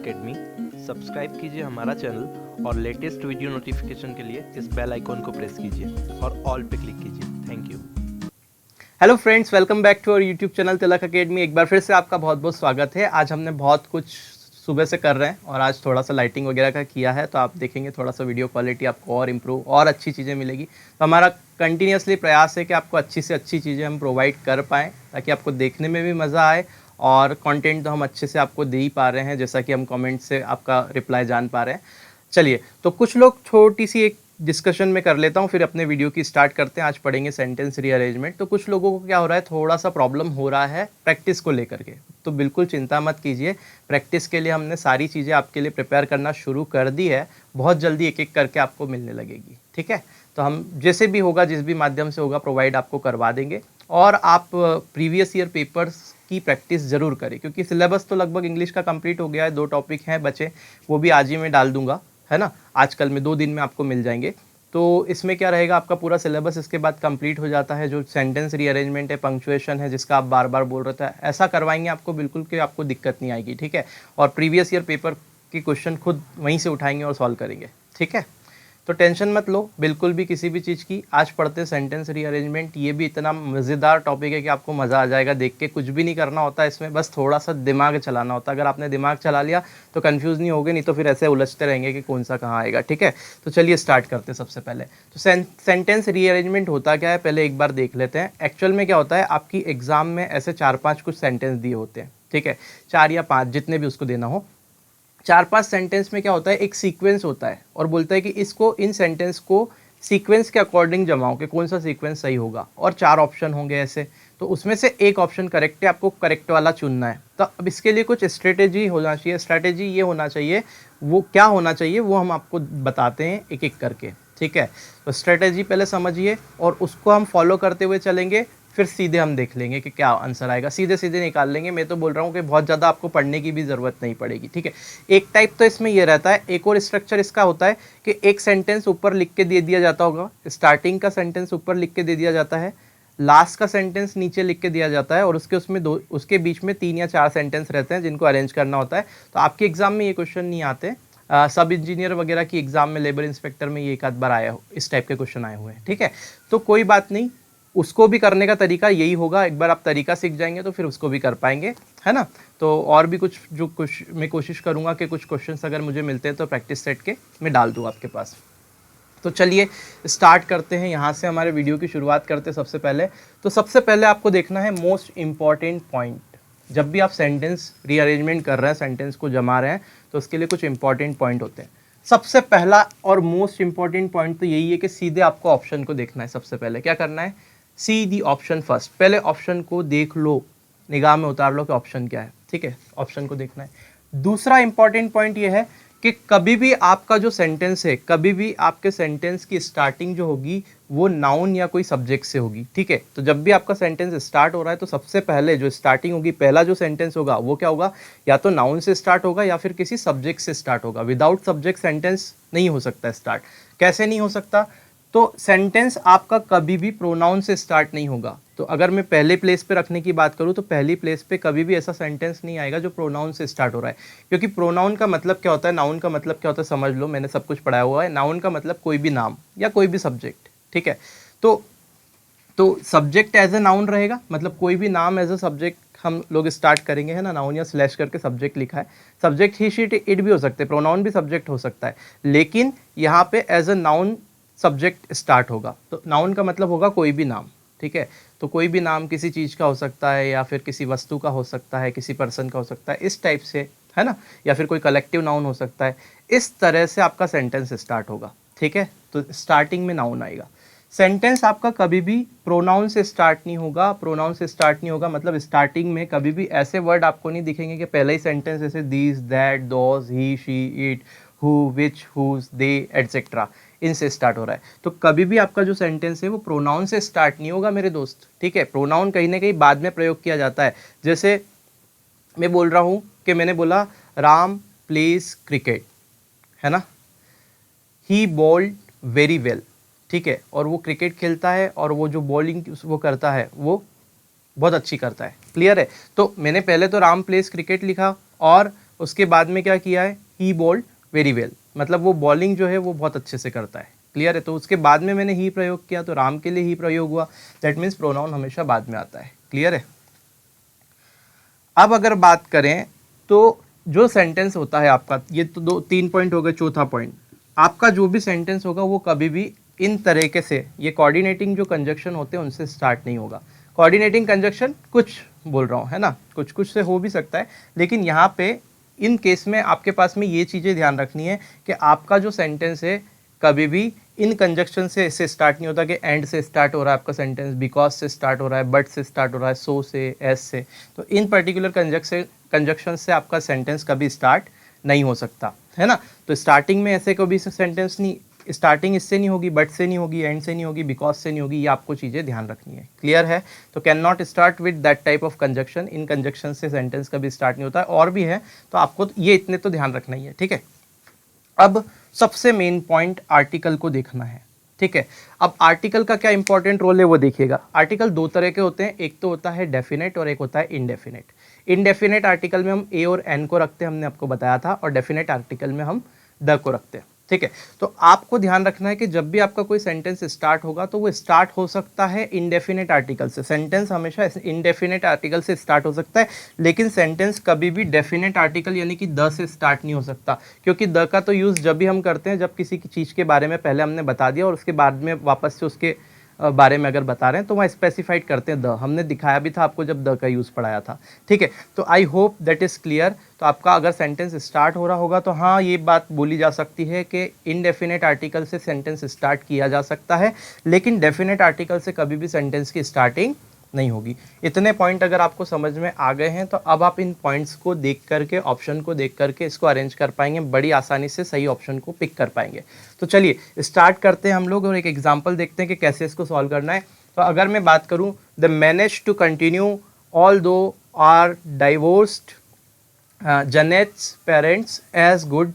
Academy. Subscribe कीजिए हमारा channel और लेटेस्ट वीडियो नोटिफिकेशन के लिए इस बेल आइकॉन को प्रेस कीजिए और ऑल पे क्लिक कीजिए। Thank you. Hello friends, welcome back to our YouTube channel Tilak Academy. एक बार फिर से आपका बहुत बहुत स्वागत है। आज हमने बहुत कुछ सुबह से कर रहे हैं और आज थोड़ा सा लाइटिंग वगैरह का किया है, तो आप देखेंगे थोड़ा सा वीडियो क्वालिटी आपको और इम्प्रूव और अच्छी चीज़ें मिलेगी। तो हमारा कंटिन्यूसली प्रयास है कि आपको अच्छी से अच्छी चीज़ें हम प्रोवाइड कर पाएँ ताकि आपको देखने में भी मज़ा आए और कंटेंट तो हम अच्छे से आपको दे ही पा रहे हैं, जैसा कि हम कमेंट से आपका रिप्लाई जान पा रहे हैं। चलिए, तो कुछ लोग छोटी सी एक डिस्कशन में कर लेता हूँ, फिर अपने वीडियो की स्टार्ट करते हैं। आज पढ़ेंगे सेंटेंस रीअरेंजमेंट। तो कुछ लोगों को क्या हो रहा है, थोड़ा सा प्रॉब्लम हो रहा है प्रैक्टिस को लेकर के। तो बिल्कुल चिंता मत कीजिए, प्रैक्टिस के लिए हमने सारी चीज़ें आपके लिए प्रिपेयर करना शुरू कर दी है। बहुत जल्दी एक एक करके आपको मिलने लगेगी, ठीक है। तो हम जैसे भी होगा, जिस भी माध्यम से होगा, प्रोवाइड आपको करवा देंगे। और आप प्रीवियस ईयर पेपर्स की प्रैक्टिस ज़रूर करें, क्योंकि सिलेबस तो लगभग इंग्लिश का कंप्लीट हो गया है। 2 टॉपिक हैं बचे, वो भी आज ही मैं डाल दूंगा, है ना। आजकल में 2 दिन में आपको मिल जाएंगे। तो इसमें क्या रहेगा, आपका पूरा सिलेबस इसके बाद कंप्लीट हो जाता है। जो सेंटेंस रीअरेंजमेंट है, पंक्चुएशन है, जिसका आप बार बार बोल रहे थे, ऐसा करवाएंगे आपको बिल्कुल कि आपको दिक्कत नहीं आएगी, ठीक है। और प्रीवियस ईयर पेपर के क्वेश्चन खुद वहीं से उठाएंगे और सॉल्व करेंगे, ठीक है। तो टेंशन मत लो बिल्कुल भी किसी भी चीज़ की। आज पढ़ते हैं सेंटेंस रीअरेंजमेंट। ये भी इतना मज़ेदार टॉपिक है कि आपको मज़ा आ जाएगा देख के। कुछ भी नहीं करना होता इसमें, बस थोड़ा सा दिमाग चलाना होता है। अगर आपने दिमाग चला लिया तो कंफ्यूज नहीं होगे, नहीं तो फिर ऐसे उलझते रहेंगे कि कौन सा कहाँ आएगा, ठीक है। तो चलिए स्टार्ट करते हैं। सबसे पहले तो सेंटेंस रीअरेंजमेंट होता क्या है, पहले एक बार देख लेते हैं। एक्चुअल में क्या होता है, आपकी एग्जाम में ऐसे 4-5 कुछ सेंटेंस दिए होते हैं, ठीक है। 4 या 5 जितने भी उसको देना हो। 4-5 सेंटेंस में क्या होता है, एक सीक्वेंस होता है और बोलता है कि इसको, इन सेंटेंस को सीक्वेंस के अकॉर्डिंग जमाओ कि कौन सा सीक्वेंस सही होगा। और 4 ऑप्शन होंगे ऐसे, तो उसमें से एक ऑप्शन करेक्ट है, आपको करेक्ट वाला चुनना है। तो अब इसके लिए कुछ स्ट्रेटेजी होना चाहिए। स्ट्रेटेजी ये होना चाहिए, वो क्या होना चाहिए वो हम आपको बताते हैं एक एक करके, ठीक है। तो स्ट्रेटेजी पहले समझिए और उसको हम फॉलो करते हुए चलेंगे, फिर सीधे हम देख लेंगे कि क्या आंसर आएगा। सीधे सीधे निकाल लेंगे। मैं तो बोल रहा हूँ कि बहुत ज़्यादा आपको पढ़ने की भी ज़रूरत नहीं पड़ेगी, ठीक है। एक टाइप तो इसमें ये रहता है, एक और स्ट्रक्चर इसका होता है कि एक सेंटेंस ऊपर लिख के दे दिया जाता होगा। स्टार्टिंग का सेंटेंस ऊपर लिख के दे दिया जाता है, लास्ट का सेंटेंस नीचे लिख के दिया जाता है, और उसके बीच में 3 या 4 सेंटेंस रहते हैं जिनको अरेंज करना होता है। तो आपके एग्जाम में ये क्वेश्चन नहीं आते। सब इंजीनियर वगैरह की एग्जाम में, लेबर इंस्पेक्टर में ये एक आध बार आया हो, इस टाइप के क्वेश्चन आए हुए हैं, ठीक है। तो कोई बात नहीं, उसको भी करने का तरीका यही होगा। एक बार आप तरीका सीख जाएंगे तो फिर उसको भी कर पाएंगे, है ना। तो और भी कुछ मैं कोशिश करूंगा कि कुछ क्वेश्चंस अगर मुझे मिलते हैं तो प्रैक्टिस सेट के मैं डाल दूँ आपके पास। तो चलिए स्टार्ट करते हैं, यहाँ से हमारे वीडियो की शुरुआत करते हैं। सबसे पहले आपको देखना है मोस्ट इम्पॉर्टेंट पॉइंट। जब भी आप सेंटेंस रीअरेंजमेंट कर रहे हैं, सेंटेंस को जमा रहे हैं, तो उसके लिए कुछ इंपॉर्टेंट पॉइंट होते हैं। सबसे पहला और मोस्ट इंपॉर्टेंट पॉइंट तो यही है कि सीधे आपको ऑप्शन को देखना है। सबसे पहले क्या करना है, सी दी ऑप्शन फर्स्ट। पहले ऑप्शन को देख लो, निगाह में उतार लो कि ऑप्शन क्या है, ठीक है। ऑप्शन को देखना है। दूसरा इंपॉर्टेंट पॉइंट ये है कि कभी भी आपका जो सेंटेंस है, कभी भी आपके सेंटेंस की स्टार्टिंग जो होगी वो नाउन या कोई सब्जेक्ट से होगी, ठीक है। तो जब भी आपका सेंटेंस स्टार्ट हो रहा है तो सबसे पहले जो स्टार्टिंग होगी, पहला जो सेंटेंस होगा वो क्या होगा, या तो नाउन से स्टार्ट होगा या फिर किसी सब्जेक्ट से स्टार्ट होगा। विदाउट सब्जेक्ट सेंटेंस नहीं हो सकता स्टार्ट। कैसे नहीं हो सकता, तो सेंटेंस आपका कभी भी प्रोनाउन से स्टार्ट नहीं होगा। तो अगर मैं पहले प्लेस पे रखने की बात करूँ तो पहली प्लेस पे कभी भी ऐसा सेंटेंस नहीं आएगा जो प्रोनाउन से स्टार्ट हो रहा है। क्योंकि प्रोनाउन का मतलब क्या होता है, नाउन का मतलब क्या होता है, समझ लो, मैंने सब कुछ पढ़ाया हुआ है। नाउन का मतलब कोई भी नाम या कोई भी सब्जेक्ट, ठीक है। तो सब्जेक्ट एज ए नाउन रहेगा, मतलब कोई भी नाम एज ए सब्जेक्ट हम लोग स्टार्ट करेंगे, है ना। नाउन या स्लैश करके सब्जेक्ट लिखा है। सब्जेक्ट ही शीट इट भी हो सकते हैं, प्रोनाउन भी सब्जेक्ट हो सकता है, लेकिन यहाँ पे as a noun subject start होगा। तो नाउन का मतलब होगा कोई भी नाम, ठीक है। तो कोई भी नाम किसी चीज़ का हो सकता है, या फिर किसी वस्तु का हो सकता है, किसी पर्सन का हो सकता है, इस टाइप से, है ना। या फिर कोई कलेक्टिव नाउन हो सकता है। इस तरह से आपका सेंटेंस स्टार्ट होगा, ठीक है। तो स्टार्टिंग में नाउन आएगा। सेंटेंस आपका कभी भी प्रोनाउन से स्टार्ट नहीं होगा। प्रोनाउन से स्टार्ट नहीं होगा मतलब स्टार्टिंग में कभी भी ऐसे वर्ड आपको नहीं दिखेंगे कि पहला ही सेंटेंस जैसे this, that, those, he, she, it, who, which, whose, they, etcetera, इनसे स्टार्ट हो रहा है। तो कभी भी आपका जो सेंटेंस है वो प्रोनाउन से स्टार्ट नहीं होगा मेरे दोस्त, ठीक है। प्रोनाउन कहीं ना कहीं बाद में प्रयोग किया जाता है। जैसे मैं बोल रहा हूँ कि मैंने बोला राम प्लेज क्रिकेट, है ना। ही बॉल्ड वेरी वेल, ठीक है। और वो क्रिकेट खेलता है और वो जो बॉलिंग वो करता है वो बहुत अच्छी करता है, क्लियर है। तो मैंने पहले तो राम प्लेस क्रिकेट लिखा और उसके बाद में क्या किया है, ही बॉल्ड वेरी वेल, मतलब वो बॉलिंग जो है वो बहुत अच्छे से करता है। क्लियर है। तो उसके बाद में मैंने ही प्रयोग किया, तो राम के लिए ही प्रयोग हुआ, दैट मीन्स प्रोनाउन हमेशा बाद में आता है। क्लियर है। अब अगर बात करें तो जो सेंटेंस होता है आपका, ये तो 3 पॉइंट हो गए। चौथा पॉइंट, आपका जो भी सेंटेंस होगा वो कभी भी इन तरीके से, ये कोऑर्डिनेटिंग जो कंजक्शन होते हैं उनसे स्टार्ट नहीं होगा। कोऑर्डिनेटिंग कंजक्शन कुछ बोल रहा हूँ, है ना, कुछ कुछ से हो भी सकता है, लेकिन यहाँ पे इन केस में आपके पास में ये चीज़ें ध्यान रखनी है कि आपका जो सेंटेंस है कभी भी इन कंजक्शन से स्टार्ट नहीं होता कि एंड से स्टार्ट हो रहा है आपका सेंटेंस, बिकॉज से स्टार्ट हो रहा है, बट से स्टार्ट हो रहा है, सो से, एस से। तो इन पर्टिकुलर कंजक्शन से आपका सेंटेंस कभी स्टार्ट नहीं हो सकता, है ना। तो स्टार्टिंग में ऐसे कभी सेंटेंस नहीं, स्टार्टिंग इससे नहीं होगी, बट से नहीं होगी, एंड से नहीं होगी, बिकॉज से नहीं होगी, ये आपको चीज़ें ध्यान रखनी है। क्लियर है। तो can not start with that type of conjunction, in conjunction से सेंटेंस कभी स्टार्ट नहीं होता है। और भी है, तो आपको ये इतने तो ध्यान रखना ही है। ठीक है। अब सबसे मेन पॉइंट आर्टिकल को देखना है। ठीक है। अब आर्टिकल का क्या इंपॉर्टेंट रोल है वो देखिएगा। आर्टिकल दो तरह के होते हैं, एक तो होता है डेफिनेट और एक होता है इनडेफिनेट। इनडेफिनेट आर्टिकल में हम ए और एन को रखते हैं, हमने आपको बताया था, और डेफिनेट आर्टिकल में हम द को रखते हैं। ठीक है। तो आपको ध्यान रखना है कि जब भी आपका कोई सेंटेंस स्टार्ट होगा तो वो स्टार्ट हो सकता है इनडेफिनेट आर्टिकल से। सेंटेंस हमेशा इनडेफिनेट आर्टिकल से स्टार्ट हो सकता है, लेकिन सेंटेंस कभी भी डेफिनेट आर्टिकल यानी कि द से स्टार्ट नहीं हो सकता, क्योंकि द का तो यूज़ जब भी हम करते हैं जब किसी की चीज़ के बारे में पहले हमने बता दिया और उसके बाद में वापस से उसके बारे में अगर बता रहे हैं तो वहाँ स्पेसिफाइड करते हैं द। हमने दिखाया भी था आपको जब द का यूज़ पढ़ाया था। ठीक है। तो I hope that is clear. तो आपका अगर सेंटेंस स्टार्ट हो रहा होगा तो हाँ, ये बात बोली जा सकती है कि इनडेफिनेट आर्टिकल से सेंटेंस स्टार्ट किया जा सकता है, लेकिन डेफिनेट आर्टिकल से कभी भी सेंटेंस की स्टार्टिंग नहीं होगी। इतने पॉइंट अगर आपको समझ में आ गए हैं तो अब आप इन पॉइंट्स को देख करके, ऑप्शन को देख करके इसको अरेंज कर पाएंगे, बड़ी आसानी से सही ऑप्शन को पिक कर पाएंगे। तो चलिए स्टार्ट करते हैं हम लोग और एक एग्जांपल देखते हैं कि कैसे इसको सॉल्व करना है। तो अगर मैं बात करूं, the manage to continue although are divorced Janet's parents as good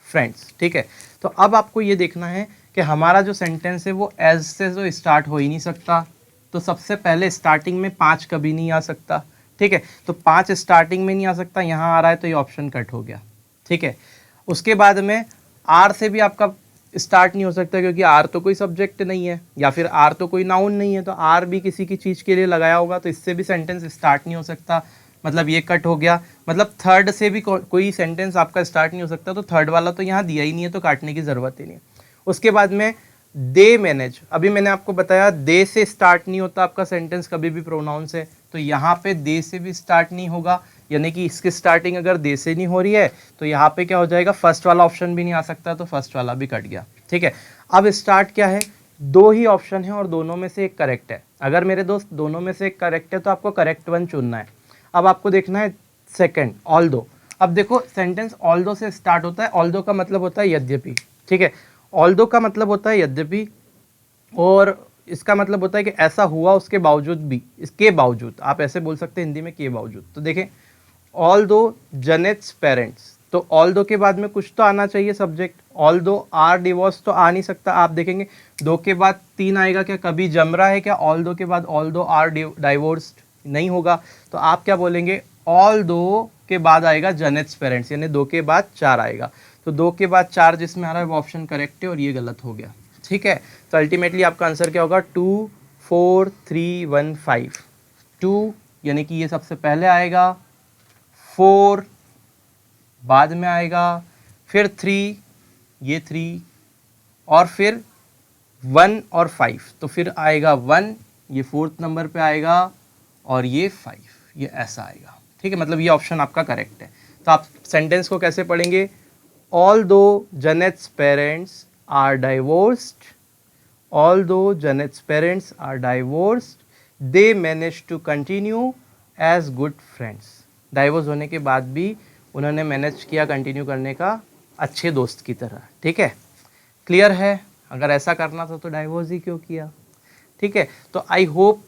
friends. ठीक है। तो अब आपको ये देखना है कि हमारा जो सेंटेंस है वो एज से तो स्टार्ट हो ही नहीं सकता, तो सबसे पहले स्टार्टिंग में 5 कभी नहीं आ सकता। ठीक है। तो 5 स्टार्टिंग में नहीं आ सकता, यहाँ आ रहा है तो ये ऑप्शन कट हो गया। ठीक है। उसके बाद में आर से भी आपका स्टार्ट नहीं हो सकता, क्योंकि आर तो कोई सब्जेक्ट नहीं है, या फिर आर तो कोई नाउन नहीं है, तो आर भी किसी की चीज़ के लिए लगाया होगा, तो इससे भी सेंटेंस स्टार्ट नहीं हो सकता, मतलब ये कट हो गया। मतलब थर्ड से भी कोई सेंटेंस आपका स्टार्ट नहीं हो सकता, तो थर्ड वाला तो यहाँ दिया ही नहीं है, तो काटने की ज़रूरत ही नहीं। उसके बाद में दे मैनेज, अभी मैंने आपको बताया दे से स्टार्ट नहीं होता आपका सेंटेंस कभी भी प्रोनाउन से, तो यहाँ पे दे से भी स्टार्ट नहीं होगा, यानी कि इसकी स्टार्टिंग अगर दे से नहीं हो रही है तो यहाँ पे क्या हो जाएगा, फर्स्ट वाला ऑप्शन भी नहीं आ सकता, तो फर्स्ट वाला भी कट गया। ठीक है। अब स्टार्ट क्या है, 2 ही ऑप्शन है और दोनों में से एक करेक्ट है। अगर मेरे दोस्त दोनों में से एक करेक्ट है तो आपको करेक्ट वन चुनना है। अब आपको देखना है सेकेंड, ऑल दो। अब देखो सेंटेंस ऑल दो से स्टार्ट होता है, ऑल दो का मतलब होता है यद्यपि। ठीक है। ऑल दो का मतलब होता है यद्यपि, और इसका मतलब होता है कि ऐसा हुआ उसके बावजूद भी, इसके बावजूद, आप ऐसे बोल सकते हैं हिंदी में के बावजूद। तो देखें, ऑल दो जनेट्स पेरेंट्स, तो ऑल दो के बाद में कुछ तो आना चाहिए सब्जेक्ट। ऑल दो आर डिवोर्स तो आ नहीं सकता। आप देखेंगे 2 के बाद 3 आएगा क्या, कभी जम रहा है क्या ऑल दो के बाद ऑल दो आर डाइवोर्स्ड, नहीं होगा। तो आप क्या बोलेंगे, ऑल दो के बाद आएगा जनेट्स पेरेंट्स, यानी 2 के बाद 4 आएगा। तो 2 के बाद 4 जिसमें आ रहा है वो ऑप्शन करेक्ट है और ये गलत हो गया। ठीक है। तो अल्टीमेटली आपका आंसर क्या होगा, 2 4 3 1 5। 2 यानी कि ये सबसे पहले आएगा, 4 बाद में आएगा, फिर 3, ये 3, और फिर 1 और 5, तो फिर आएगा 1, ये 4th नंबर पे आएगा, और ये 5, ये ऐसा आएगा। ठीक है। मतलब ये ऑप्शन आपका करेक्ट है। तो आप सेंटेंस को कैसे पढ़ेंगे, although Janet's parents are divorced, although Janet's parents are divorced they manage to continue as good friends. Divorce होने के बाद भी उन्होंने मैनेज किया कंटिन्यू करने का अच्छे दोस्त की तरह। ठीक है। क्लियर है। अगर ऐसा करना था तो डाइवोर्स ही क्यों किया। ठीक है। तो I hope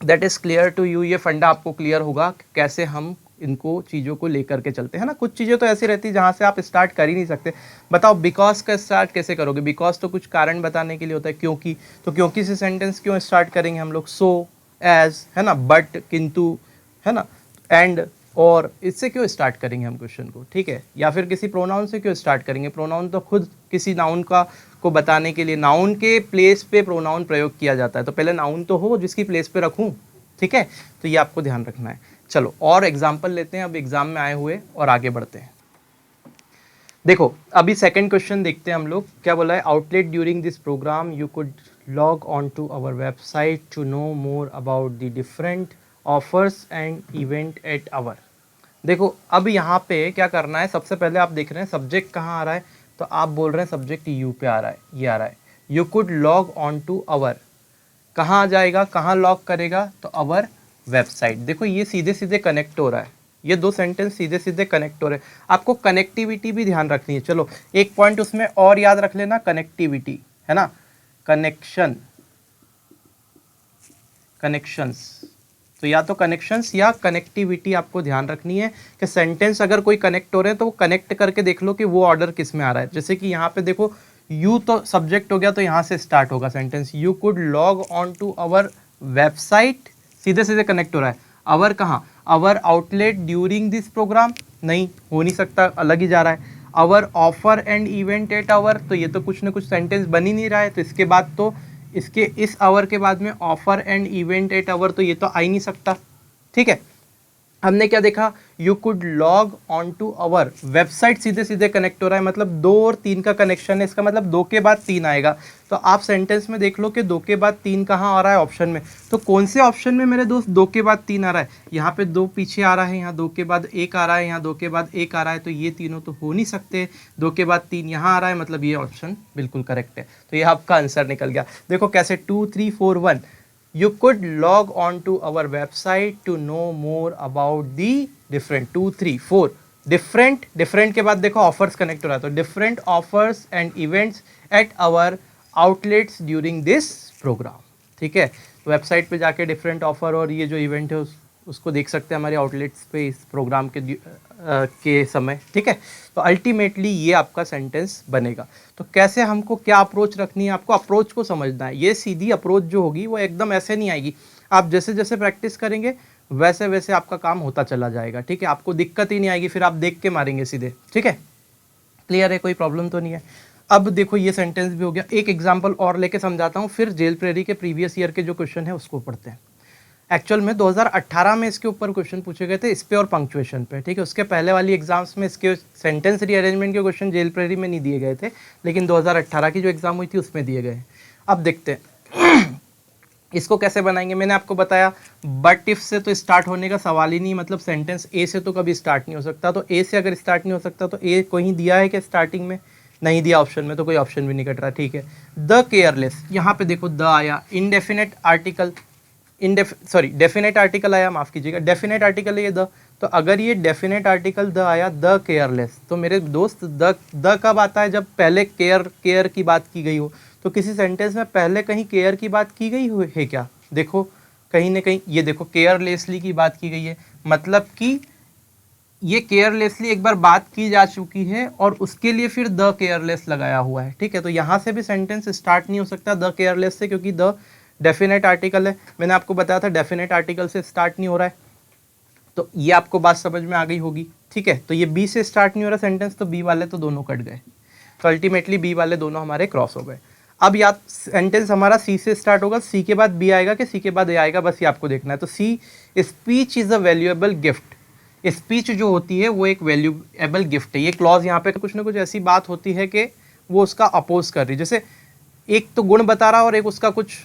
that is clear to you. ये फंडा आपको क्लियर होगा कि कैसे हम इनको चीज़ों को लेकर के चलते हैं ना। कुछ चीज़ें तो ऐसी रहती है जहाँ से आप स्टार्ट कर ही नहीं सकते। बताओ बिकॉज का स्टार्ट कैसे करोगे, बिकॉज तो कुछ कारण बताने के लिए होता है, क्योंकि, तो क्योंकि से सेंटेंस क्यों स्टार्ट करेंगे हम लोग, सो, एज, है ना, बट, किंतु, है ना, एंड, और इससे क्यों स्टार्ट करेंगे हम क्वेश्चन को, ठीक है, या फिर किसी प्रोनाउन से क्यों स्टार्ट करेंगे। प्रोनाउन तो खुद किसी नाउन का को बताने के लिए, नाउन के प्लेस पे प्रोनाउन प्रयोग किया जाता है, तो पहले नाउन तो हो जिसकी प्लेस पे रखूं, ठीक है, तो ये आपको ध्यान रखना है। चलो और एग्जाम्पल लेते हैं अब एग्जाम में आए हुए और आगे बढ़ते हैं। देखो अभी सेकंड क्वेश्चन देखते हैं हम लोग, क्या बोला है, outlet during this programme you could log on to our website to know more about the different offers and event at our. देखो अब यहाँ पे क्या करना है, सबसे पहले आप देख रहे हैं सब्जेक्ट कहाँ आ रहा है, तो आप बोल रहे हैं सब्जेक्ट यू पे आ रहा है, ये आ रहा है, you could log on to our, कहाँ आ जाएगा, कहाँ लॉग करेगा, तो आवर वेबसाइट। देखो ये सीधे सीधे कनेक्ट हो रहा है, ये दो सेंटेंस सीधे सीधे कनेक्ट हो रहे हैं। आपको कनेक्टिविटी भी ध्यान रखनी है। चलो एक पॉइंट उसमें और याद रख लेना, कनेक्टिविटी है ना, कनेक्शन, कनेक्शंस, तो या तो कनेक्शंस या कनेक्टिविटी आपको ध्यान रखनी है कि सेंटेंस अगर कोई कनेक्ट हो रहे हैं तो वो कनेक्ट करके देख लो कि वो ऑर्डर किस में आ रहा है। जैसे कि यहाँ पे देखो यू तो सब्जेक्ट हो गया, तो यहाँ से स्टार्ट होगा sentence, you could log on to our website, सीधे सीधे कनेक्ट हो रहा है। आवर कहाँ, our outlet during this programme, नहीं हो नहीं सकता, अलग ही जा रहा है। Our offer and event at our, तो ये तो कुछ ना कुछ सेंटेंस बन ही नहीं रहा है, तो इसके बाद तो इसके इस आवर के बाद में offer and event at our, तो ये तो आ ही नहीं सकता, ठीक है। हमने क्या देखा, you could log on to our website, सीधे सीधे कनेक्ट हो रहा है, मतलब 2 और 3 का कनेक्शन है, इसका मतलब 2 के बाद 3 आएगा। तो आप सेंटेंस में देख लो कि 2 के बाद 3 कहाँ आ रहा है, ऑप्शन में। तो कौन से ऑप्शन में मेरे दोस्त 2 के बाद 3 आ रहा है, यहाँ पे 2 पीछे आ रहा है, यहाँ 2 के बाद 1 आ रहा है, यहाँ 2 के बाद 1 आ रहा है, तो ये तीनों तो हो नहीं सकते। 2 के बाद 3 यहाँ आ रहा है, मतलब ये ऑप्शन बिल्कुल करेक्ट है, तो ये आपका आंसर निकल गया। देखो कैसे, 2 3 4 1, you could log on to our website to know more about the different 2 3 4 different के बाद देखो ऑफर्स कनेक्ट हो रहा है, तो different offers and events at our outlets during this programme, ठीक है। तो वेबसाइट पे जाके डिफरेंट ऑफर और ये जो इवेंट है उसको देख सकते हैं हमारे आउटलेट्स पे इस प्रोग्राम के समय, ठीक है। तो अल्टीमेटली ये आपका सेंटेंस बनेगा। तो कैसे हमको क्या अप्रोच रखनी है, आपको अप्रोच को समझना है। ये सीधी अप्रोच जो होगी वो एकदम ऐसे नहीं आएगी, आप जैसे जैसे प्रैक्टिस करेंगे वैसे वैसे आपका काम होता चला जाएगा, ठीक है। आपको दिक्कत ही नहीं आएगी, फिर आप देख के मारेंगे सीधे, ठीक है। क्लियर है, कोई प्रॉब्लम तो नहीं है। अब देखो ये सेंटेंस भी हो गया, एक एग्जाम्पल और लेके समझाता हूँ, फिर जेल प्रेरी के प्रीवियस ईयर के जो क्वेश्चन है उसको पढ़ते हैं। एक्चुअल में 2018 में इसके ऊपर क्वेश्चन पूछे गए थे, इस पे और पंक्चुएशन पे, ठीक है। उसके पहले वाली एग्जाम्स में इसके सेंटेंस रीअरेंजमेंट के क्वेश्चन जेल प्रेरी में नहीं दिए गए थे, लेकिन 2018 की जो एग्जाम हुई थी उसमें दिए गए। अब देखते हैं इसको कैसे बनाएंगे। मैंने आपको बताया बट इफ से तो स्टार्ट होने का सवाल ही नहीं, मतलब सेंटेंस ए से तो कभी स्टार्ट नहीं हो सकता। तो ए से अगर स्टार्ट नहीं हो सकता तो ए कहीं दिया है क्या स्टार्टिंग में, नहीं दिया ऑप्शन में, तो कोई ऑप्शन भी नहीं कट रहा, ठीक है। द केयरलेस, यहाँ पे देखो द आया, इनडेफिनेट आर्टिकल, डेफिनेट आर्टिकल आया, माफ कीजिएगा, डेफिनेट आर्टिकल है ये द। तो अगर ये डेफिनेट आर्टिकल द आया, द केयरलेस, तो मेरे दोस्त द कब आता है, जब पहले केयर की बात की गई हो। तो किसी सेंटेंस में पहले कहीं केयर की बात की गई हुई है क्या, देखो कहीं ना कहीं, ये देखो केयरलेसली की बात की गई है, मतलब कि ये केयरलेसली एक बार बात की जा चुकी है और उसके लिए फिर द केयरलेस लगाया हुआ है, ठीक है। तो यहाँ से भी सेंटेंस स्टार्ट नहीं हो सकता द केयरलेस से, क्योंकि द डेफिनेट आर्टिकल है। मैंने आपको बताया था डेफिनेट आर्टिकल से स्टार्ट नहीं हो रहा है, तो ये आपको बात समझ में आ गई होगी, ठीक है। तो ये बी से स्टार्ट नहीं हो रहा सेंटेंस, तो बी वाले तो दोनों कट गए, तो अल्टीमेटली बी वाले दोनों हमारे क्रॉस हो गए। अब या सेंटेंस हमारा सी से स्टार्ट होगा, सी के बाद बी आएगा कि सी के बाद ए आएगा, बस ये आपको देखना है। तो see, speech is a valuable gift, speech जो होती है वो एक वैल्यूएबल गिफ्ट है। ये क्लॉज यहाँ पे कुछ ना कुछ ऐसी बात होती है कि वो उसका अपोज कर रही है, जैसे एक तो गुण बता रहा है और एक उसका कुछ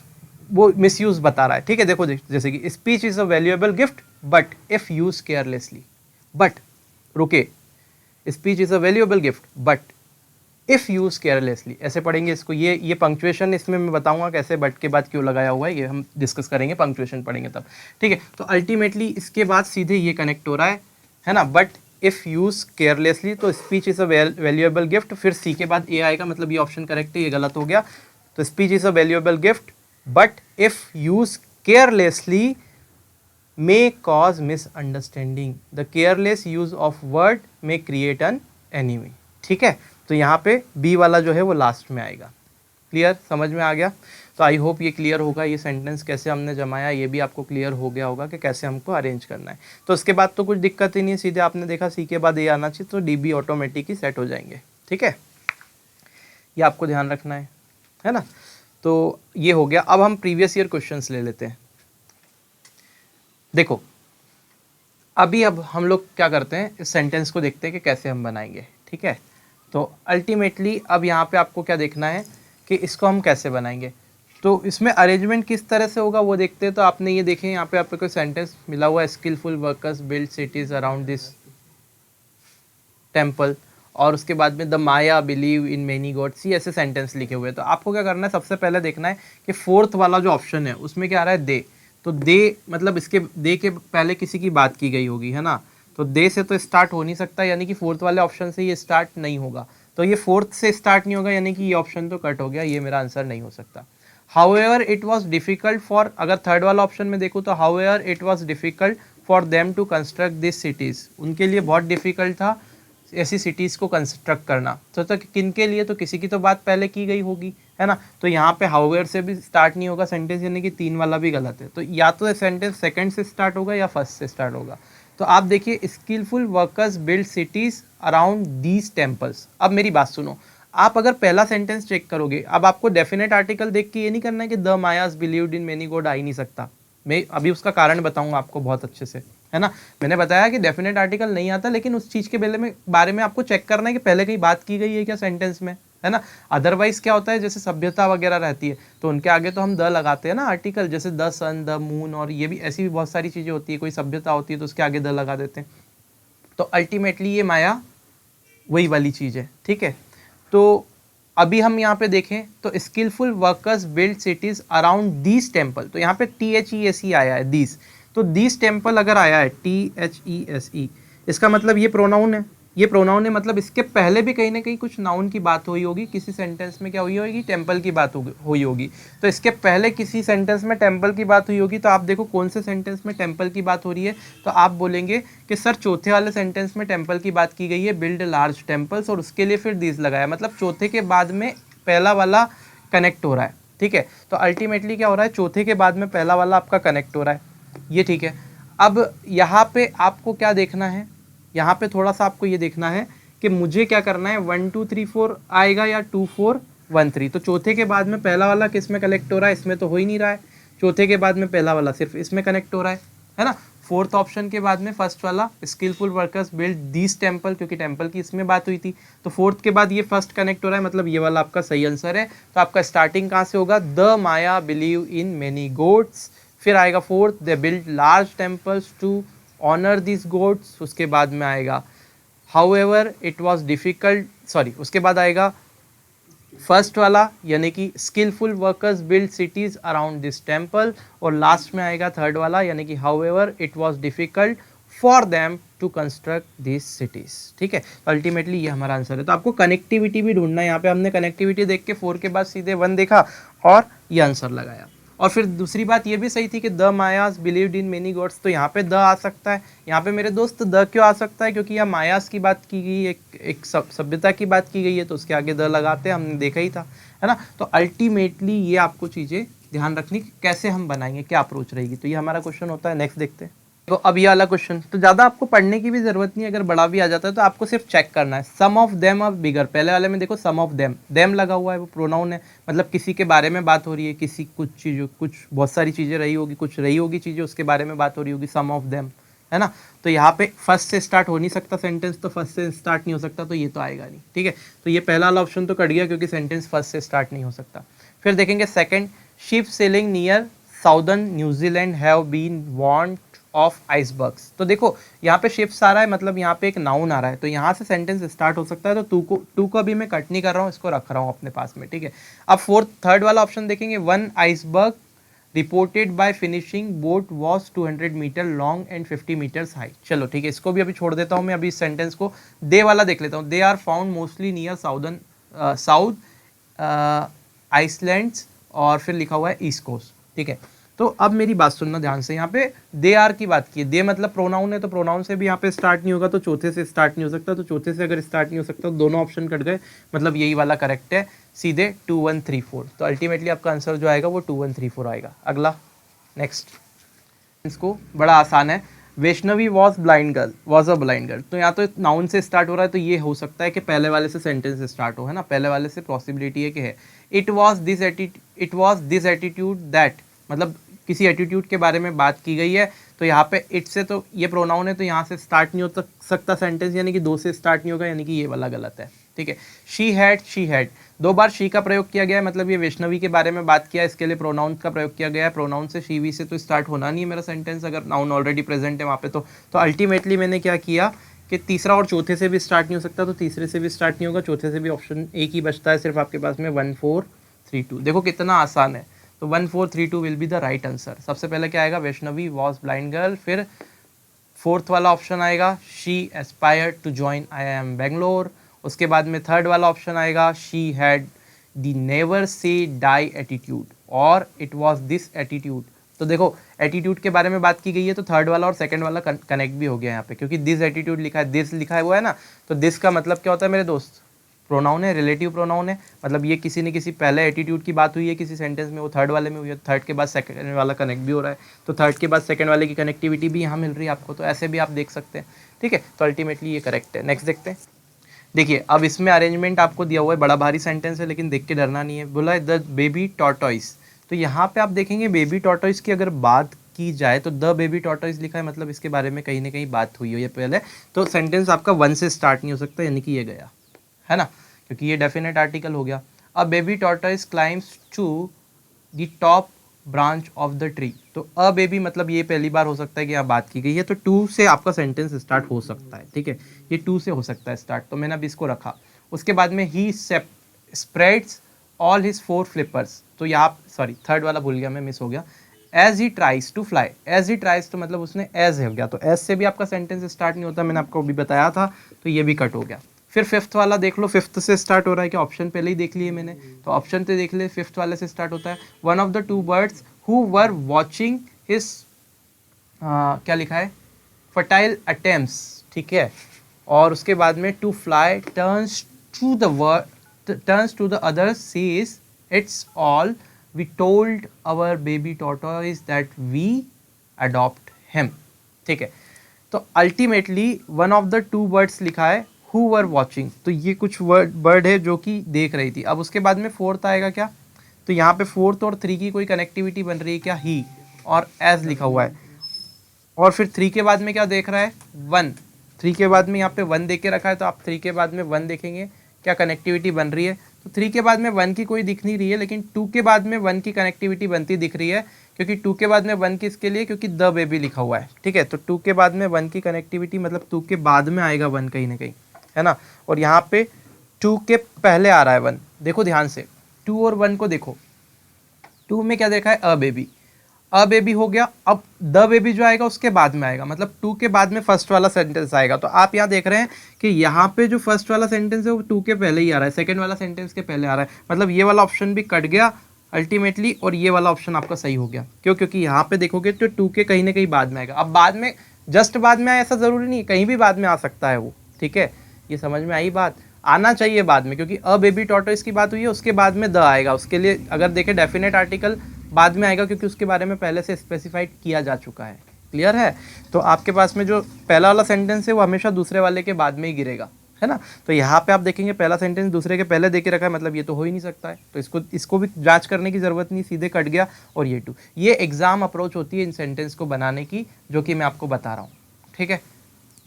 वो मिसयूज बता रहा है, ठीक है। देखो जैसे कि speech is a valuable gift but if use carelessly, but रुके, speech is a valuable gift but if use carelessly, ऐसे पढ़ेंगे इसको। ये पंक्चुएशन इसमें मैं बताऊंगा कैसे बट के बाद क्यों लगाया हुआ है, ये हम डिस्कस करेंगे, पंक्चुएशन पढ़ेंगे तब, ठीक है। तो अल्टीमेटली इसके बाद सीधे ये कनेक्ट हो रहा है ना, बट इफ़ यूज केयरलेसली, तो speech is a valuable gift, फिर सी के बाद ए आएगा, मतलब ये ऑप्शन करेक्ट है, ये गलत हो गया। तो speech is a valuable gift but if use carelessly may cause misunderstanding, the careless use of word may create an enemy, ठीक है। तो यहाँ पे बी वाला जो है वो लास्ट में आएगा। क्लियर, समझ में आ गया। तो आई होप ये क्लियर होगा, ये सेंटेंस कैसे हमने जमाया ये भी आपको क्लियर हो गया होगा कि कैसे हमको अरेंज करना है। तो उसके बाद तो कुछ दिक्कत ही नहीं है, सीधे आपने देखा सी के बाद ए आना चाहिए, तो डी बी ऑटोमेटिक ही सेट हो जाएंगे। ठीक है, ये आपको ध्यान रखना है ना। तो ये हो गया। अब हम प्रीवियस ईयर क्वेश्चंस ले लेते हैं। देखो अभी अब हम लोग क्या करते हैं, इस सेंटेंस को देखते हैं कि कैसे हम बनाएंगे। ठीक है, तो अल्टीमेटली अब यहाँ पे आपको क्या देखना है कि इसको हम कैसे बनाएंगे। तो इसमें अरेंजमेंट किस तरह से होगा वो देखते हैं। तो आपने ये देखें, यहाँ पे आपको कोई सेंटेंस मिला हुआ है, skilful workers build cities around this temple, और उसके बाद में the Maya believe in many gods, ये ऐसे सेंटेंस लिखे हुए हैं। तो आपको क्या करना है, सबसे पहले देखना है कि फोर्थ वाला जो ऑप्शन है उसमें क्या आ रहा है, दे। तो दे मतलब इसके दे के पहले किसी की बात की गई होगी, है ना। तो दे से तो स्टार्ट हो नहीं सकता, यानी कि फोर्थ वाले ऑप्शन से ये स्टार्ट नहीं होगा। तो ये फोर्थ से स्टार्ट नहीं होगा, यानी कि ये ऑप्शन तो कट हो गया, ये मेरा आंसर नहीं हो सकता। However it was difficult for, अगर थर्ड वाला ऑप्शन में देखो तो however it was difficult for them to construct this cities, उनके लिए बहुत डिफिकल्ट था ऐसी सिटीज़ को कंस्ट्रक्ट करना। तो किन के लिए, तो किसी की तो बात पहले की गई होगी, है ना। तो यहाँ पे हाउएवर से भी स्टार्ट नहीं होगा सेंटेंस, यानी कि 3 वाला भी गलत है। तो या तो सेंटेंस सेकंड से स्टार्ट होगा या फर्स्ट से स्टार्ट होगा। तो आप देखिए, skilful workers build cities around these temples. अब मेरी बात सुनो, आप अगर पहला सेंटेंस चेक करोगे, अब आपको डेफिनेट आर्टिकल देख के ये नहीं करना है कि the Mayas believed in many god आ ही नहीं सकता। मैं अभी उसका कारण बताऊंगा आपको बहुत अच्छे से, है ना। मैंने बताया कि डेफिनेट आर्टिकल नहीं आता, लेकिन उस चीज़ के बारे में आपको चेक करना है कि पहले कहीं बात की गई है क्या सेंटेंस में, है ना। अदरवाइज क्या होता है, जैसे सभ्यता वगैरह रहती है तो उनके आगे तो हम द लगाते हैं ना आर्टिकल, जैसे द सन, द मून, और ये भी ऐसी भी बहुत सारी चीज़ें होती है। कोई सभ्यता होती है तो उसके आगे द लगा देते हैं। तो अल्टीमेटली ये माया वही वाली चीज़ है। ठीक है, तो अभी हम यहाँ पे देखें तो skilful workers build cities around these temple, तो यहाँ पे THESE आया है, दीज। तो दीज टेम्पल अगर आया है THESE, इसका मतलब ये प्रोनाउन है, ये प्रोनाउन है, मतलब इसके पहले भी कहीं ना कहीं कुछ नाउन की बात हुई होगी, किसी सेंटेंस में क्या हुई होगी, टेम्पल की बात हुई होगी। तो इसके पहले किसी सेंटेंस में टेम्पल की बात हुई होगी। तो आप देखो कौन से सेंटेंस में टेम्पल की बात हो रही है, तो आप बोलेंगे कि सर चौथे वाले सेंटेंस में टेम्पल की बात की गई है, बिल्ड लार्ज टेम्पल्स, और उसके लिए फिर दीज लगाया, मतलब चौथे के बाद में पहला वाला कनेक्ट हो रहा है। ठीक है, तो अल्टीमेटली क्या हो रहा है, चौथे के बाद में पहला वाला आपका कनेक्ट हो रहा है, ये ठीक है। अब यहाँ पे आपको क्या देखना है, यहाँ पे थोड़ा सा आपको ये देखना है कि मुझे क्या करना है, 1 2 3 4 आएगा या 2 4 1 3। तो चौथे के बाद में पहला वाला किस में कनेक्ट हो रहा है, इसमें तो हो ही नहीं रहा है। चौथे के बाद में पहला वाला सिर्फ इसमें कनेक्ट हो रहा है ना। फोर्थ ऑप्शन के बाद में फर्स्ट वाला skilful workers build these temple, क्योंकि टेम्पल की इसमें बात हुई थी। तो फोर्थ के बाद ये फर्स्ट कनेक्ट हो रहा है, मतलब ये वाला आपका सही आंसर है। तो आपका स्टार्टिंग कहाँ से होगा, the Maya believe in many gods, फिर आएगा fourth, they build large temples to honour this gods, उसके बाद में आएगा however it was difficult, sorry उसके बाद आएगा फर्स्ट वाला यानी कि skilful workers build cities around this temple, और लास्ट में आएगा थर्ड वाला यानी कि however it was difficult for them to construct this cities. ठीक है, तो अल्टीमेटली ये हमारा आंसर है। तो आपको कनेक्टिविटी भी ढूंढना है, यहाँ पे हमने कनेक्टिविटी देख के 4 के बाद सीधे 1 देखा और ये आंसर लगाया। और फिर दूसरी बात ये भी सही थी कि the Mayas believed in many gods, तो यहाँ पे द आ सकता है। यहाँ पे मेरे दोस्त द क्यों आ सकता है, क्योंकि यहाँ मायास की बात की गई, एक सभ्यता की बात की गई है, तो उसके आगे द लगाते हैं, हमने देखा ही था, है ना। तो अल्टीमेटली ये आपको चीज़ें ध्यान रखनी कैसे हम बनाएंगे, क्या अप्रोच रहेगी। तो ये हमारा क्वेश्चन होता है। नेक्स्ट देखते हैं। तो अब ये वाला क्वेश्चन तो ज़्यादा आपको पढ़ने की भी ज़रूरत नहीं है, अगर बड़ा भी आ जाता है तो आपको सिर्फ चेक करना है। सम ऑफ देम आर बिगर, पहले वाले में देखो सम ऑफ देम, देम लगा हुआ है, वो प्रोनाउन है, मतलब किसी के बारे में बात हो रही है, किसी कुछ चीज़ों, कुछ बहुत सारी चीज़ें रही होगी, कुछ रही होगी चीज़ें, उसके बारे में बात हो रही होगी, सम ऑफ देम, है ना। तो यहाँ पे फर्स्ट से स्टार्ट हो नहीं सकता सेंटेंस, तो फर्स्ट से स्टार्ट नहीं हो सकता, तो ये तो आएगा नहीं। ठीक है, तो ये पहला वाला ऑप्शन तो कट गया क्योंकि सेंटेंस फर्स्ट से स्टार्ट नहीं हो सकता। फिर देखेंगे second, ship sailing near southern New Zealand have been warned of icebergs. तो देखो यहाँ पे शिप्स आ रहा है, मतलब यहाँ पे एक नाउन आ रहा है, तो यहाँ से सेंटेंस स्टार्ट हो सकता है। तो टू को अभी मैं कट नहीं कर रहा हूँ, इसको रख रहा हूँ अपने पास में। ठीक है, अब थर्ड वाला ऑप्शन देखेंगे, 1 iceberg reported by finishing boat was 200 metre long and 50 metres high. चलो ठीक है, इसको भी अभी छोड़ देता हूँ मैं, अभी इस सेंटेंस को दे वाला देख लेता हूँ। They are found mostly near south islands, और फिर लिखा हुआ है ईस्ट कोस्ट। ठीक है, तो अब मेरी बात सुनना ध्यान से, यहाँ पे दे आर की बात की, दे मतलब प्रोनाउन है, तो प्रोनाउन से भी यहाँ पे स्टार्ट नहीं होगा, तो चौथे से स्टार्ट नहीं हो सकता, तो चौथे से अगर स्टार्ट नहीं हो सकता तो दोनों ऑप्शन कट गए, मतलब यही वाला करेक्ट है, सीधे 2 1 3 4। तो अल्टीमेटली आपका आंसर जो आएगा वो 2 1 3 4 आएगा। अगला नेक्स्ट, इसको बड़ा आसान है, Vaishnavi was blind girl, was a blind girl. तो यहाँ तो नाउन से स्टार्ट हो रहा है, तो ये हो सकता है कि पहले वाले से सेंटेंस स्टार्ट हो, है ना, पहले वाले से पॉसिबिलिटी है कि है। It was this attitude that, मतलब किसी एटीट्यूड के बारे में बात की गई है, तो यहाँ पे इट से, तो ये प्रोनाउन है, तो यहाँ से स्टार्ट नहीं हो सकता सेंटेंस, यानी कि 2 से स्टार्ट नहीं होगा, यानी कि ये वाला गलत है। ठीक है, शी हैड 2 बार शी का प्रयोग किया गया है, मतलब ये वैष्णवी के बारे में बात किया है, इसके लिए प्रोनाउन का प्रयोग किया गया है। प्रोनाउन से शी वी से तो स्टार्ट होना नहीं है मेरा सेंटेंस, अगर नाउन ऑलरेडी प्रेजेंट है वहाँ पे। तो अल्टीमेटली मैंने क्या किया कि तीसरा और चौथे से भी स्टार्ट नहीं हो सकता, तो तीसरे से भी स्टार्ट नहीं होगा, चौथे से भी ऑप्शन एक ही बचता है सिर्फ आपके पास में, 1 4 3 2। देखो कितना आसान है, तो 1 4 3 2 will be the right answer. सबसे पहले क्या आएगा, वैष्णवी वॉज ब्लाइंड गर्ल, फिर फोर्थ वाला ऑप्शन आएगा she aspired to join IIM Bangalore, उसके बाद में थर्ड वाला ऑप्शन आएगा she had the never say die attitude, और इट वॉज दिस एटीट्यूड। तो देखो एटीट्यूड के बारे में बात की गई है, तो थर्ड वाला और सेकंड वाला कनेक्ट भी हो गया यहाँ पे, क्योंकि दिस एटीट्यूड लिखा है, दिस लिखा है वो है ना, तो दिस का मतलब क्या होता है मेरे दोस्त, प्रोनाउन है, रिलेटिव प्रोनाउन है, मतलब ये किसी न किसी पहले एटीट्यूड की बात हुई है किसी सेंटेंस में, वो थर्ड वाले में हुई है, थर्ड के बाद सेकंड वाला कनेक्ट भी हो रहा है, तो थर्ड के बाद सेकंड वाले की कनेक्टिविटी भी यहाँ मिल रही है आपको, तो ऐसे भी आप देख सकते हैं। ठीक है, तो अल्टीमेटली ये करेक्ट है। नेक्स्ट देखते हैं। देखिए अब इसमें अरेंजमेंट आपको दिया हुआ है, बड़ा भारी सेंटेंस है, लेकिन देख के डरना नहीं है। बोला है द बेबी टॉर्टॉइस, तो यहाँ पे आप देखेंगे बेबी टॉर्टॉइस की अगर बात की जाए तो द बेबी टॉर्टॉइस लिखा है, मतलब इसके बारे में कहीं ना कहीं बात हुई है पहले, तो सेंटेंस आपका 1 से स्टार्ट नहीं हो सकता, यानी कि ये गया, है ना, क्योंकि ये डेफिनेट आर्टिकल हो गया। अब baby tortoise climbs to the top branch of the tree, तो अ बेबी मतलब ये पहली बार हो सकता है कि यहाँ बात की गई है, तो 2 से आपका सेंटेंस स्टार्ट हो सकता है। ठीक है, ये 2 से हो सकता है स्टार्ट, तो मैंने अब इसको रखा। उसके बाद में ही स्प्रेड्स ऑल हिज 4 फ्लिपर्स, तो यहाँ सॉरी थर्ड वाला भूल गया मैं, मिस हो गया। As he tries to fly, as he tries तो मतलब उसने एज हो गया, तो एज से भी आपका सेंटेंस स्टार्ट नहीं होता, मैंने आपको अभी बताया था, तो ये भी कट हो गया। फिर फिफ्थ वाला देख लो, फिफ्थ से स्टार्ट हो रहा है, कि ऑप्शन पहले ही देख लिए मैंने, तो ऑप्शन पे देख ले, फिफ्थ वाले से स्टार्ट होता है। One of the 2 birds who were watching his, क्या लिखा है, फर्टाइल अटेम्प्ट्स, ठीक है, और उसके बाद में to fly turns to the other says it's all we told our baby tortoise that we adopt him. ठीक है, तो ultimately one of the 2 birds लिखा है हु वर वॉचिंग, तो ये कुछ बर्ड है जो कि देख रही थी। अब उसके बाद में फोर्थ आएगा क्या, तो यहाँ पे 4 और 3 की कोई कनेक्टिविटी बन रही है क्या, ही और एज लिखा हुआ है, और फिर 3 के बाद में क्या देख रहा है, 1, 3 के बाद में यहाँ पे 1 देख के रखा है, तो आप 3 के बाद में 1 देखेंगे क्या कनेक्टिविटी बन रही है, तो 3 के बाद में 1 की कोई दिख नहीं रही है, लेकिन 2 के बाद में 1 की कनेक्टिविटी बनती दिख रही है, क्योंकि 2 के बाद में 1 किसके लिए, क्योंकि द बेबी लिखा हुआ है। ठीक है, तो 2 के बाद में 1 की कनेक्टिविटी मतलब 2 के बाद में आएगा 1 कहीं ना कहीं, है ना, और यहाँ पे 2 के पहले आ रहा है 1, देखो ध्यान से, 2 और 1 को देखो, 2 में क्या देखा है, अ बेबी हो गया। अब द बेबी जो आएगा उसके बाद में आएगा, मतलब 2 के बाद में फर्स्ट वाला सेंटेंस आएगा, तो आप यहाँ देख रहे हैं कि यहाँ पे जो फर्स्ट वाला सेंटेंस है वो 2 के पहले ही आ रहा है, सेकंड वाला सेंटेंस के पहले आ रहा है, मतलब ये वाला ऑप्शन भी कट गया अल्टीमेटली, और ये वाला ऑप्शन आपका सही हो गया। क्यों, क्योंकि यहाँ पे देखोगे तो 2 के कहीं ना कहीं बाद में आएगा। अब बाद में जस्ट बाद में आए ऐसा जरूरी नहीं, कहीं भी बाद में आ सकता है वो। ठीक है, ये समझ में आई बात, आना चाहिए बाद में, क्योंकि अ बेबी टॉर्टॉइस की बात हुई है, उसके बाद में द आएगा, उसके लिए अगर देखें डेफिनेट आर्टिकल बाद में आएगा, क्योंकि उसके बारे में पहले से स्पेसिफाइड किया जा चुका है। क्लियर है, तो आपके पास में जो पहला वाला सेंटेंस है वो हमेशा दूसरे वाले के बाद में ही गिरेगा, है ना, तो यहाँ पे आप देखेंगे पहला सेंटेंस दूसरे के पहले दे के रखा है, मतलब ये तो हो ही नहीं सकता है, तो इसको भी जांच करने की जरूरत नहीं, सीधे कट गया। और ये 2, ये एग्जाम अप्रोच होती है इन सेंटेंस को बनाने की, जो कि मैं आपको बता रहा हूँ। ठीक है,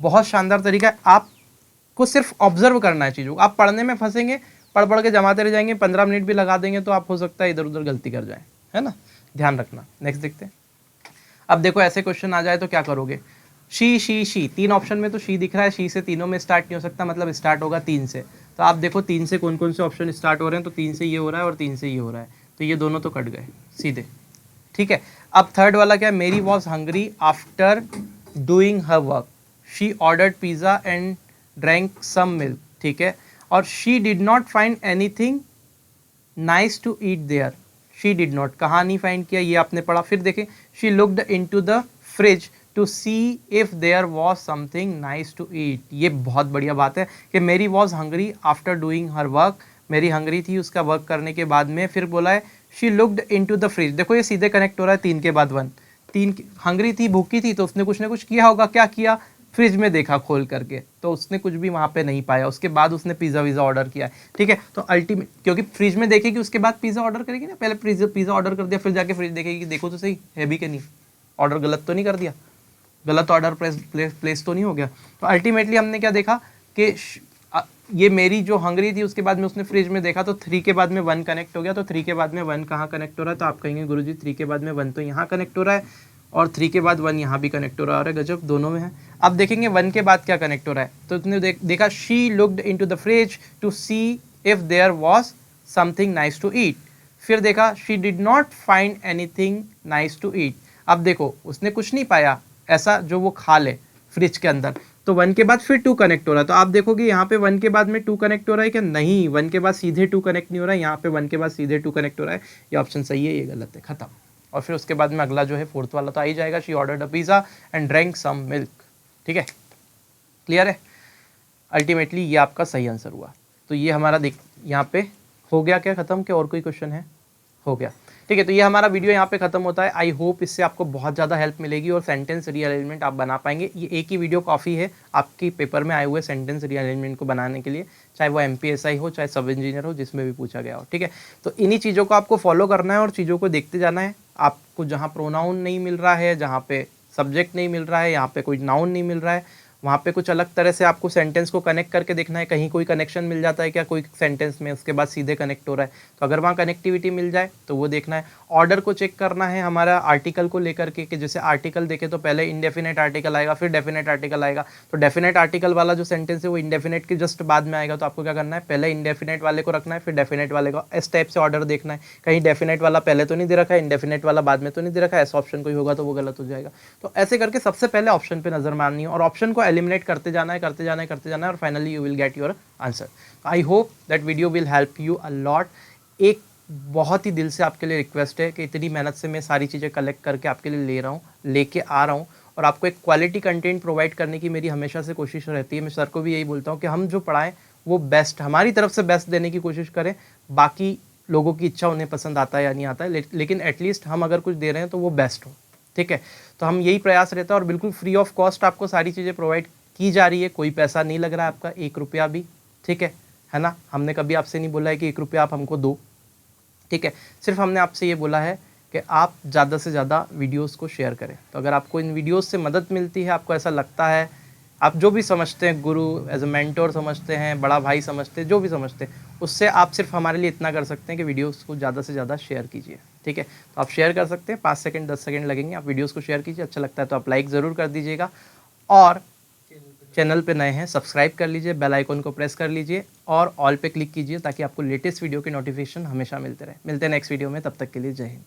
बहुत शानदार तरीका है, आपको सिर्फ ऑब्जर्व करना है चीज़ों को, आप पढ़ने में फंसेंगे, पढ़ के जमाते रह जाएंगे, 15 मिनट भी लगा देंगे तो आप हो सकता है इधर उधर गलती कर जाएं, है ना, ध्यान रखना। नेक्स्ट देखते हैं। अब देखो ऐसे क्वेश्चन आ जाए तो क्या करोगे, शी 3 ऑप्शन में तो शी दिख रहा है, शी से तीनों में स्टार्ट नहीं हो सकता, मतलब स्टार्ट होगा 3 से, तो आप देखो 3 से कौन कौन से ऑप्शन स्टार्ट हो रहे हैं, तो 3 से ये हो रहा है और 3 से ये हो रहा है, तो ये दोनों तो कट गए सीधे। ठीक है, अब थर्ड वाला क्या है, Mary was hungry after doing her work, she ordered pizza and drank some milk. ठीक है, और she did not find anything nice to eat there, she did not, कहाँ नहीं फाइंड किया ये आपने पढ़ा। फिर देखें she looked into the fridge to see if there was something nice to eat. ये बहुत बढ़िया बात है कि Mary was hungry after doing her work, Mary hungry थी उसका वर्क करने के बाद में। फिर बोला है she looked into the fridge, देखो ये सीधे कनेक्ट हो रहा है 3 के बाद 1। 3 हंग्री थी, भूखी थी, तो उसने कुछ ना कुछ किया होगा। क्या किया? फ्रिज में देखा खोल करके, तो उसने कुछ भी वहाँ पे नहीं पाया। उसके बाद उसने पिज़्ज़ा वीज़ा ऑर्डर किया है, ठीक है। तो अल्टीमेट, क्योंकि फ्रिज में देखेगी उसके बाद पिज़्ज़ा ऑर्डर करेगी ना, पहले पिज़्ज़ा ऑर्डर कर दिया, फिर जाके फ्रिज देखेगी, देखो तो सही है भी कि नहीं, ऑर्डर गलत तो नहीं कर दिया, गलत ऑर्डर प्लेस तो नहीं हो गया। तो अल्टीमेटली हमने क्या देखा कि ये मेरी जो हंगरी थी उसके बाद में उसने फ्रिज में देखा, तो 3 के बाद में 1 कनेक्ट हो गया। तो 3 के बाद में 1 कहाँ कनेक्ट हो रहा है? तो आप कहेंगे गुरुजी 3 के बाद में 1 तो यहाँ कनेक्ट हो रहा है और 3 के बाद 1 यहाँ भी कनेक्ट हो रहा है। गजब, दोनों में है। अब देखेंगे 1 के बाद क्या कनेक्ट हो रहा है। तो उसने देखा she looked into the fridge to see if there was something nice to eat. फिर देखा she did not find anything nice to eat. अब देखो उसने कुछ नहीं पाया ऐसा जो वो खा ले फ्रिज के अंदर। तो 1 के बाद फिर 2 कनेक्ट हो रहा है। तो आप देखोगे यहाँ पे 1 के बाद में 2 कनेक्ट हो रहा है क्या? नहीं, 1 के बाद सीधे 2 कनेक्ट नहीं हो रहा है, यहाँ पे 1 के बाद सीधे 2 कनेक्ट हो रहा है। ये ऑप्शन सही है, ये गलत है, खत्म। और फिर उसके बाद में अगला जो है 4th वाला तो आ ही जाएगा, she ordered a pizza and drank some milk. ठीक है, क्लियर है। अल्टीमेटली ये आपका सही आंसर हुआ। तो ये हमारा देख यहाँ पे हो गया क्या खत्म, क्या और कोई क्वेश्चन है? हो गया, ठीक है। तो ये हमारा वीडियो यहाँ पे खत्म होता है। आई होप इससे आपको बहुत ज़्यादा हेल्प मिलेगी और सेंटेंस रीअरेंजमेंट आप बना पाएंगे। ये एक ही वीडियो काफ़ी है आपकी पेपर में आए हुए सेंटेंस रीअरेंजमेंट को बनाने के लिए, चाहे वो MPSI हो चाहे सब इंजीनियर हो, जिसमें भी पूछा गया हो, ठीक है। तो इन्हीं चीज़ों को आपको फॉलो करना है और चीज़ों को देखते जाना है। आपको जहाँ प्रोनाउन नहीं मिल रहा है, जहाँ पे सब्जेक्ट नहीं मिल रहा है, यहाँ पे कोई नाउन नहीं मिल रहा है, वहाँ पे कुछ अलग तरह से आपको सेंटेंस को कनेक्ट करके देखना है। कहीं कोई कनेक्शन मिल जाता है क्या कोई सेंटेंस में, उसके बाद सीधे कनेक्ट हो रहा है, तो अगर वहाँ कनेक्टिविटी मिल जाए तो वो देखना है। ऑर्डर को चेक करना है हमारा आर्टिकल को लेकर के, कि जैसे आर्टिकल देखे तो पहले इंडेफिनेट आर्टिकल आएगा, फिर डेफिनेट आर्टिकल आएगा। तो डेफिनेट आर्टिकल वाला जो सेंटेंस है वो इंडेफिनेट के जस्ट बाद में आएगा। तो आपको क्या करना है, पहले इंडेफिनेट वाले को रखना है, फिर डेफिनेट वाले को। इस टाइप से ऑर्डर देखना है, कहीं डेफिनेट वाला पहले तो नहीं दे रखा है, इंडेफिनेट वाला बाद में तो नहीं दे रखा है, ऐसा ऑप्शन कोई होगा तो वो गलत हो जाएगा। तो ऐसे करके सबसे पहले ऑप्शन पे नजर मारनी है और ऑप्शन को एलिमिनेट करते जाना है और finally you will get your answer. I hope that video will help you a lot. एक बहुत ही दिल से आपके लिए रिक्वेस्ट है कि इतनी मेहनत से मैं सारी चीज़ें कलेक्ट करके आपके लिए लेके आ रहा हूँ और आपको एक क्वालिटी कंटेंट प्रोवाइड करने की मेरी हमेशा से कोशिश रहती है। मैं सर को भी यही बोलता हूँ कि हम जो पढ़ाएं वो बेस्ट, हमारी तरफ से बेस्ट देने की कोशिश करें। बाकी लोगों की इच्छा उन्हें पसंद आता है या नहीं आता है, लेकिन एटलीस्ट हम अगर कुछ दे रहे हैं तो वो बेस्ट हो, ठीक है। तो हम यही प्रयास रहता है और बिल्कुल फ्री ऑफ कॉस्ट आपको सारी चीज़ें प्रोवाइड की जा रही है। कोई पैसा नहीं लग रहा है आपका, 1 रुपया भी, ठीक है ना। हमने कभी आपसे नहीं बोला है कि 1 रुपया आप हमको दो, ठीक है। सिर्फ हमने आपसे ये बोला है कि आप ज़्यादा से ज़्यादा वीडियोस को शेयर करें। तो अगर आपको इन वीडियोस से मदद मिलती है, आपको ऐसा लगता है, आप जो भी समझते हैं, गुरु एज अ मेंटोर समझते हैं, बड़ा भाई समझते हैं, जो भी समझते हैं, उससे आप सिर्फ हमारे लिए इतना कर सकते हैं कि वीडियोस को ज़्यादा से ज़्यादा शेयर कीजिए, ठीक है। तो आप शेयर कर सकते हैं, 5 सेकंड 10 सेकंड लगेंगे। आप वीडियोस को शेयर कीजिए, अच्छा लगता है तो आप लाइक ज़रूर कर दीजिएगा और चैनल पे नए हैं सब्सक्राइब कर लीजिए, बेल आइकन को प्रेस कर लीजिए और ऑल पे क्लिक कीजिए ताकि आपको लेटेस्ट वीडियो के नोटिफिकेशन हमेशा मिलते रहे। मिलते हैं नेक्स्ट वीडियो में, तब तक के लिए जय हिंद।